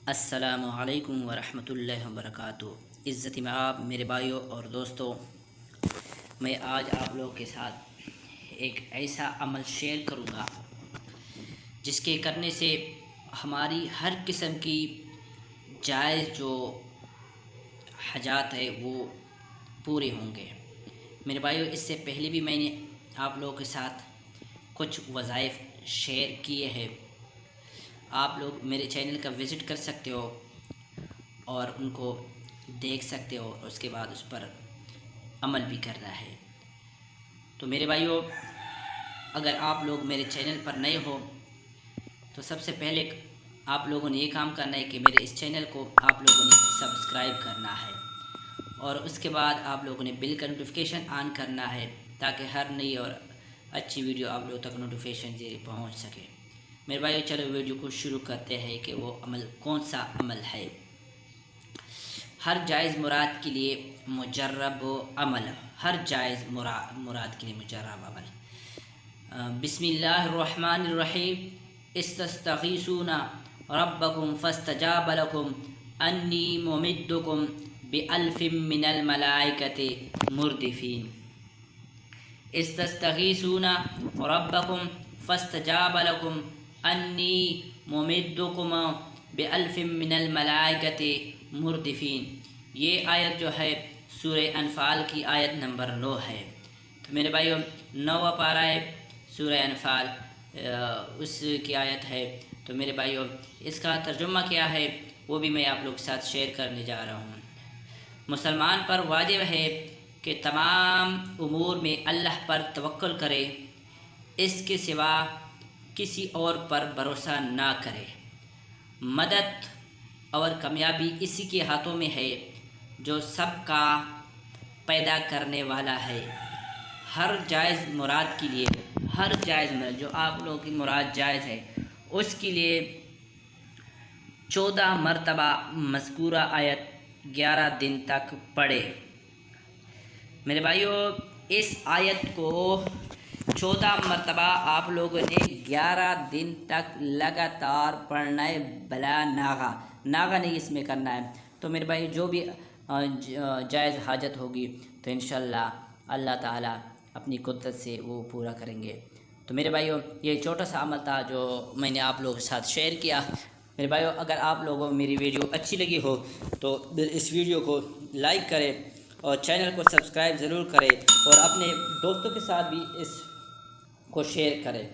السلام علیکم ورحمۃ اللہ وبرکاتہ۔ عزت مآب میرے بھائیوں اور دوستوں، میں آج آپ لوگوں کے ساتھ ایک ایسا عمل شیئر کروں گا جس کے کرنے سے ہماری ہر قسم کی جائز جو حاجات ہے وہ پورے ہوں گے۔ میرے بھائیوں، اس سے پہلے بھی میں نے آپ لوگوں کے ساتھ کچھ وظائف شیئر کیے ہیں۔ آپ لوگ میرے چینل کا وزٹ کر سکتے ہو اور ان کو دیکھ سکتے ہو، اور اس کے بعد اس پر عمل بھی کرنا ہے۔ تو میرے بھائیوں، اگر آپ لوگ میرے چینل پر نئے ہو تو سب سے پہلے آپ لوگوں نے یہ کام کرنا ہے کہ میرے اس چینل کو آپ لوگوں نے سبسکرائب کرنا ہے، اور اس کے بعد آپ لوگوں نے بل کا نوٹیفیکیشن آن کرنا ہے تاکہ ہر نئی اور اچھی ویڈیو آپ لوگوں تک نوٹیفیکیشن سے پہنچ سکے۔ میرے بھائیو، چلو ویڈیو کو شروع کرتے ہیں کہ وہ عمل کون سا عمل ہے۔ ہر جائز مراد کے لیے مجرب عمل، ہر جائز مراد کے لیے مجرب عمل۔ بسم اللہ الرحمن الرحیم۔ استستغیثون ربکم فاستجاب لکم انی ممدکم بألف من الملائکۃ مردفین۔ استستغیثون ربکم فاستجاب لکم انی ممدکم بألف من الملائکۃ مردفین۔ یہ آیت جو ہے سورہ انفال کی آیت نمبر 9 ہے۔ تو میرے بھائیو، 9واں پارہ ہے سورہ انفال، اس کی آیت ہے۔ تو میرے بھائیو، اس کا ترجمہ کیا ہے وہ بھی میں آپ لوگ کے ساتھ شیئر کرنے جا رہا ہوں۔ مسلمان پر واجب ہے کہ تمام امور میں اللہ پر توکل کرے، اس کے سوا کسی اور پر بھروسہ نہ کرے۔ مدد اور کامیابی اسی کے ہاتھوں میں ہے جو سب کا پیدا کرنے والا ہے۔ ہر جائز مراد کے لیے، ہر جائز مراد جو آپ لوگوں کی مراد جائز ہے، اس کے لیے 14 مرتبہ مذکورہ آیت 11 دن تک پڑھے۔ میرے بھائیو، اس آیت کو 14 مرتبہ آپ لوگوں نے 11 دن تک لگاتار پڑھنا ہے، بلا ناغا نہیں اس میں کرنا ہے۔ تو میرے بھائی، جو بھی جائز حاجت ہوگی تو انشاءاللہ اللہ تعالیٰ اپنی قدرت سے وہ پورا کریں گے۔ تو میرے بھائیو، یہ چھوٹا سا عمل تھا جو میں نے آپ لوگوں کے ساتھ شیئر کیا۔ میرے بھائیو، اگر آپ لوگوں کو میری ویڈیو اچھی لگی ہو تو اس ویڈیو کو لائک کریں اور چینل کو سبسکرائب ضرور کریں، اور اپنے دوستوں کے ساتھ بھی اس کو شیئر کریں۔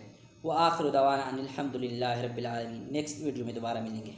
وآخر دعوانا ان الحمد للہ رب العالمین۔ نیکسٹ ویڈیو میں دوبارہ ملیں گے۔